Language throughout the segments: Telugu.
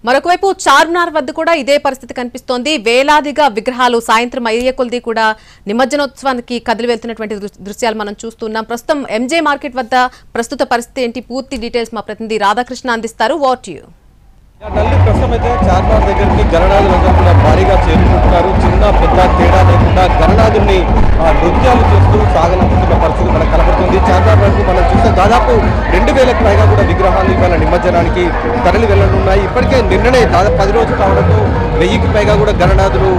మరొకవైపు చార్మినార్ వద్ద కూడా ఇదే పరిస్థితి కనిపిస్తోంది. వేలాదిగా విగ్రహాలు సాయంత్రం అయ్యే కొలది కూడా నిమజ్జనోత్సవానికి కదిలి వెళ్తున్నటువంటి దృశ్యాలు మనం చూస్తున్నాం. ప్రస్తుతం ఎంజే మార్కెట్ వద్ద ప్రస్తుత పరిస్థితి ఏంటి, పూర్తి డీటెయిల్స్ మా ప్రతినిధి రాధాకృష్ణ అందిస్తారు. వాట్ యు ప్రస్తుతం అయితే చార్మినార్ దగ్గరికి గణనాథులందరూ కూడా భారీగా చేరుకుంటున్నారు. చిన్న పెద్ద తేడా లేకుండా గణనాథుల్ని నృత్యాలు చేస్తూ సాగనంపుతున్న పరిస్థితి మనకు కనబడుతుంది. చార్మినార్ వరకు మనం చూస్తే దాదాపు 2000కు పైగా కూడా విగ్రహాలు ఇవాళ నిమజ్జనానికి తరలి వెళ్లనున్నాయి. ఇప్పటికే నిన్ననే దాదాపు 10 రోజులు కావడంతో 1000కి పైగా కూడా గణనాథులు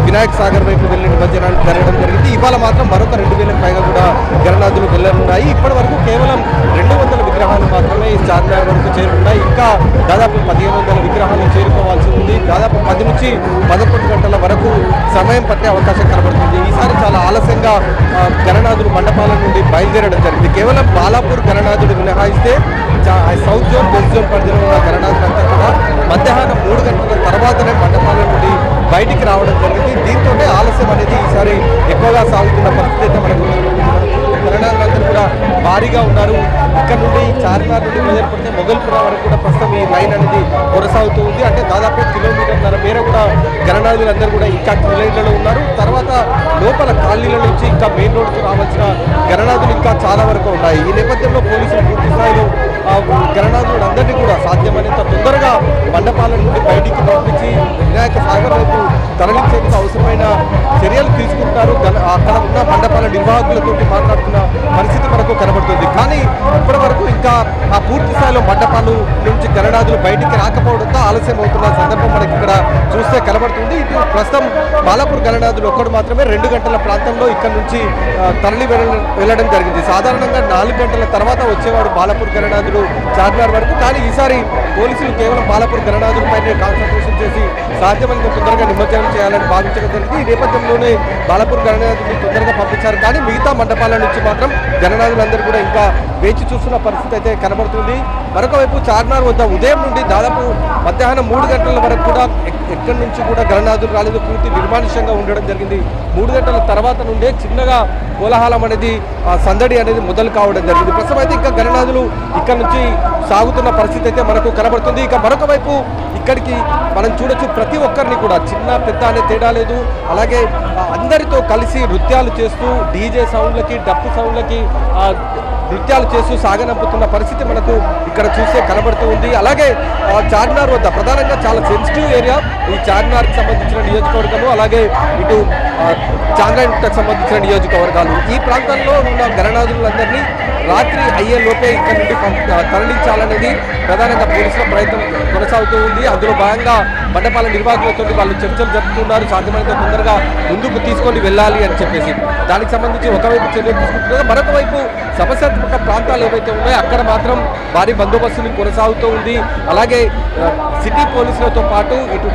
వినాయక సాగర్ వైపు వెళ్లి నిమజ్జనానికి జరగడం జరిగింది. ఇవాళ మాత్రం మరొక 2000కు పైగా కూడా గణనాథులు వెళ్లనున్నాయి. ఇప్పటి వరకు కేవలం 200 విగ్రహాలు మాత్రమే చార్మినార్ వరకు చేరుకున్నాయి. ఇంకా దాదాపు 1500 విగ్రహాలు చేరుకోవాల్సి ఉంది. దాదాపు 10 నుంచి 11 గంటల వరకు సమయం పట్టే అవకాశం కనబడుతుంది. ఈసారి చాలా ఆలస్యంగా గణనాథులు మండపాల నుండి బయలుదేరడం జరిగింది. కేవలం బాలాపూర్ గణనాథుడు మినహాయిస్తే సౌత్ జోన్, వెస్ట్ జోన్ పరిధిలో ఉన్న గణనాథులంతా కూడా మధ్యాహ్నం 3 గంటల తర్వాతనే మండపాల నుండి బయటికి రావడం జరిగింది. దీంతో ఆలస్యం అనేది ఈసారి ఎక్కువగా సాగుతున్న పరిస్థితి అయితే మనకు గణనాథులందరూ కూడా భారీగా ఉన్నారు. ఇక్కడ నుండి చార్మినార్ నుండి మొదలుపెడితే మొగల్పుర వరకు కూడా ప్రస్తుతం ఈ లైన్ అనేది కొనసాగుతూ ఉంది. అంటే దాదాపు కిలోమీటర్ల మేర కూడా గణనాథులందరూ కూడా ఇంకా లైన్లలో ఉన్నారు. తర్వాత లోపల కాలనీల నుంచి ఇంకా మెయిన్ రోడ్కు రావాల్సిన గణనాథులు ఇంకా చాలా వరకు ఉన్నాయి. ఈ నేపథ్యంలో పోలీసులు పూర్తి స్థాయిలో గణనాథులందరినీ కూడా సాధ్యమైనంత తొందరగా మండపాల నుండి బయటికి పంపించి వినాయక సాగర్ వైపు తరలించేందుకు అవసరమైన చర్యలు తీసుకుంటారు. అక్కడ ఉన్న మండపాల నిర్వాహకులతో మాట్లాడుతున్న పరిస్థితి మనకు కనబడుతుంది. కానీ ఇప్పటి వరకు ఇంకా ఆ పూర్తి స్థాయిలో మండపాలు నుంచి గణనాథులు బయటికి రాకపోవడంతో ఆలస్యం అవుతున్న సందర్భం మనకి ఇక్కడ చూస్తే కనబడుతుంది. ఇటు ప్రస్తుతం బాలాపూర్ గణనాథులు ఒక్కడు మాత్రమే 2 గంటల ప్రాంతంలో ఇక్కడ నుంచి తరలి వెళ్ళడం జరిగింది. సాధారణంగా 4 గంటల తర్వాత వచ్చేవాడు బాలాపూర్ గణనాథులు చార్మినార్ వరకు. కానీ ఈసారి పోలీసులు కేవలం బాలాపూర్ గణనాథుల పైన కాన్సన్ట్రేషన్ చేసి సాధ్యమైనంత తొందరగా నిమజ్జనం చేయాలని భావించడం జరిగింది. ఈ నేపథ్యంలోనే బాలాపూర్ గణనాథుని తొందరగా పంపించారు. కానీ మిగతా మండపాల నుంచి మాత్రం గణనాథులందరూ కూడా ఇంకా వేచి చూస్తున్న పరిస్థితి అయితే కనబడుతుంది. మరొక వైపు చార్మినార్ వద్ద ఉదయం నుండి దాదాపు మధ్యాహ్నం 3 గంటల వరకు కూడా ఎక్కడి నుంచి కూడా గణనాథులు రాలేదు. పూర్తి నిర్మానుష్యంగా ఉండడం జరిగింది. 3 గంటల తర్వాత నుండే చిన్నగా కోలాహలం అనేది సందడి అనేది మొదలు కావడం జరిగింది. ప్రస్తుతం అయితే ఇంకా గణనాథులు ఇక్కడ నుంచి సాగుతున్న పరిస్థితి అయితే మనకు కనబడుతుంది. ఇక మరొక వైపు ఇక్కడికి మనం చూడొచ్చు, ప్రతి ఒక్కరిని కూడా చిన్న పెద్ద అనే తేడా లేదు. అలాగే అందరితో కలిసి నృత్యాలు చేస్తూ డీజే సౌండ్లకి, డప్పు సౌండ్లకి నృత్యాలు చేస్తూ సాగనంపుతున్న పరిస్థితి మనకు ఇక్కడ చూస్తే కనబడుతూ ఉంది. అలాగే చార్మినార్ వద్ద ప్రధానంగా చాలా సెన్సిటివ్ ఏరియా ఈ చార్మినార్కి సంబంధించిన నియోజకవర్గము, అలాగే ఇటు చాంద్రాయణకు సంబంధించిన నియోజకవర్గాలు. ఈ ప్రాంతాల్లో ఉన్న గణనాథులందరినీ రాత్రి అయ్యే లోపే ఇక్కడ నుండి తరలించాలనేది ప్రధానంగా పోలీసుల ప్రయత్నం కొనసాగుతూ ఉంది. అందులో భాగంగా మండపాల నిర్వాహకులతో వాళ్ళు చర్చలు జరుపుతున్నారు. సాధ్యమైనంత తొందరగా ముందుకు తీసుకొని వెళ్ళాలి అని చెప్పేసి దానికి సంబంధించి ఒకవైపు చర్యలు తీసుకుంటున్నారు. మరొక వైపు సమస్యాత్మక ప్రాంతాలు ఏవైతే ఉన్నాయో అక్కడ మాత్రం భారీ బందోబస్తుని కొనసాగుతూ ఉంది. అలాగే సిటీ పోలీసులతో పాటు ఇటు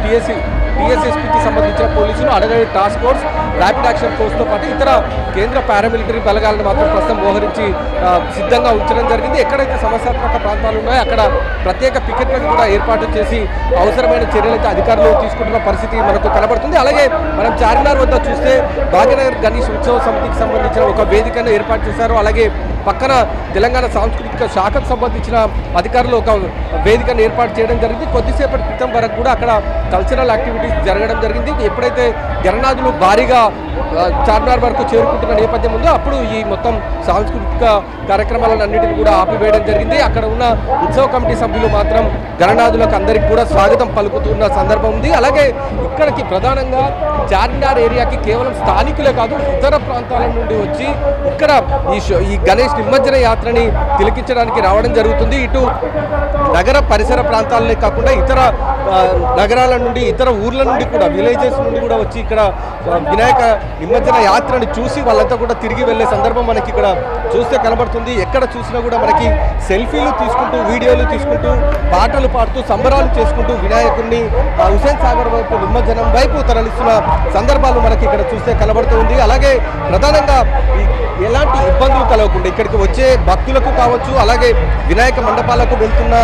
టీఎస్ఎస్పీకి సంబంధించిన పోలీసులు, అడగడి టాస్క్ ఫోర్స్, ర్యాపిడ్ యాక్షన్ ఫోర్స్తో పాటు ఇతర కేంద్ర పారామిలిటరీ బలగాలను మాత్రం ప్రస్తుతం మోహరించి సిద్ధంగా ఉంచడం జరిగింది. ఎక్కడైతే సమస్యాత్మక ప్రాంతాలు ఉన్నాయో అక్కడ ప్రత్యేక పికెట్లను కూడా ఏర్పాటు చేసి అవసరమైన చర్యలైతే అధికారులు తీసుకుంటున్న పరిస్థితి మనకు కనబడుతుంది. అలాగే మనం చార్మినార్ వద్ద చూస్తే భాగ్యనగర్ గణేష్ ఉత్సవ సమితికి సంబంధించిన ఒక వేదికను ఏర్పాటు చేశారు. అలాగే పక్కన తెలంగాణ సాంస్కృతిక శాఖకు సంబంధించిన అధికారులు ఒక వేదికను ఏర్పాటు చేయడం జరిగింది. కొద్దిసేపటి క్రితం వరకు కూడా అక్కడ కల్చరల్ యాక్టివిటీస్ జరగడం జరిగింది. ఎప్పుడైతే గణనాథులు భారీగా చార్మినార్ వరకు చేరుకుంటున్న నేపథ్యం ఉందో అప్పుడు ఈ మొత్తం సాంస్కృతిక కార్యక్రమాలను అన్నింటినీ కూడా ఆపివేయడం జరిగింది. అక్కడ ఉన్న ఉత్సవ కమిటీ సభ్యులు మాత్రం గణనాథులకు అందరికీ కూడా స్వాగతం పలుకుతున్న సందర్భం ఉంది. అలాగే ఇక్కడికి ప్రధానంగా చార్మినార్ ఏరియాకి కేవలం స్థానికులే కాదు, ఇతర ప్రాంతాల నుండి వచ్చి ఇక్కడ ఈ గణేష్ నిమజ్జన యాత్రని తిలకించడానికి రావడం జరుగుతుంది. ఇటు నగర పరిసర ప్రాంతాలనే కాకుండా ఇతర నగరాల నుండి, ఇతర ఊర్ల నుండి కూడా, విలేజెస్ నుండి కూడా వచ్చి ఇక్కడ వినాయక నిమజ్జన యాత్రని చూసి వాళ్ళంతా కూడా తిరిగి వెళ్లే సందర్భం మనకి ఇక్కడ చూస్తే కనబడుతుంది. ఎక్కడ చూసినా కూడా మనకి సెల్ఫీలు తీసుకుంటూ, వీడియోలు తీసుకుంటూ, పాటలు పాడుతూ, సంబరాలు చేసుకుంటూ వినాయకుడిని హుసేన్ సాగర్ వైపు నిమజ్జనం వైపు తరలిస్తున్న సందర్భాలు మనకి ఇక్కడ చూస్తే కనబడుతుంది. అలాగే ప్రధానంగా ఎలాంటి ఇబ్బందులు కలగకుండా ఇక్కడికి వచ్చే భక్తులకు కావచ్చు, అలాగే వినాయక మండపాలకు వెళ్తున్న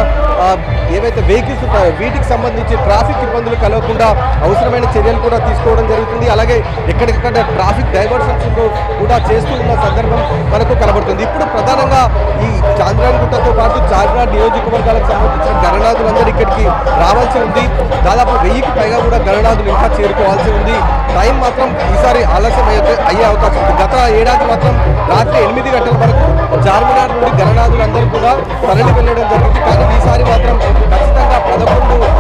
ఏవైతే వెహికల్స్ ఉంటాయో వీటికి సంబంధించి సంబంధించి ట్రాఫిక్ ఇబ్బందులు కలగకుండా అవసరమైన చర్యలు కూడా తీసుకోవడం జరుగుతుంది. అలాగే ఎక్కడికక్కడ ట్రాఫిక్ డైవర్షన్స్ కూడా చేస్తూ ఉన్న సందర్భం మనకు కనబడుతుంది. ఇప్పుడు ప్రధానంగా ఈ చాంద్రాయణగుట్టతో పాటు చార్మినార్ నియోజకవర్గాలకు సంబంధించిన గణనాథులందరూ ఇక్కడికి రావాల్సి ఉంది. దాదాపు 1000కి పైగా కూడా గణనాథులు ఇంకా చేరుకోవాల్సి ఉంది. టైం మాత్రం ఈసారి ఆలస్యం అయ్యే అవకాశం ఉంది. గత ఏడాది మాత్రం రాత్రి 8 గంటల వరకు చార్మినార్ నుండి గణనాథులందరూ కూడా తరలి వెళ్ళడం జరిగింది. కానీ ఈసారి మాత్రం ఖచ్చితంగా 11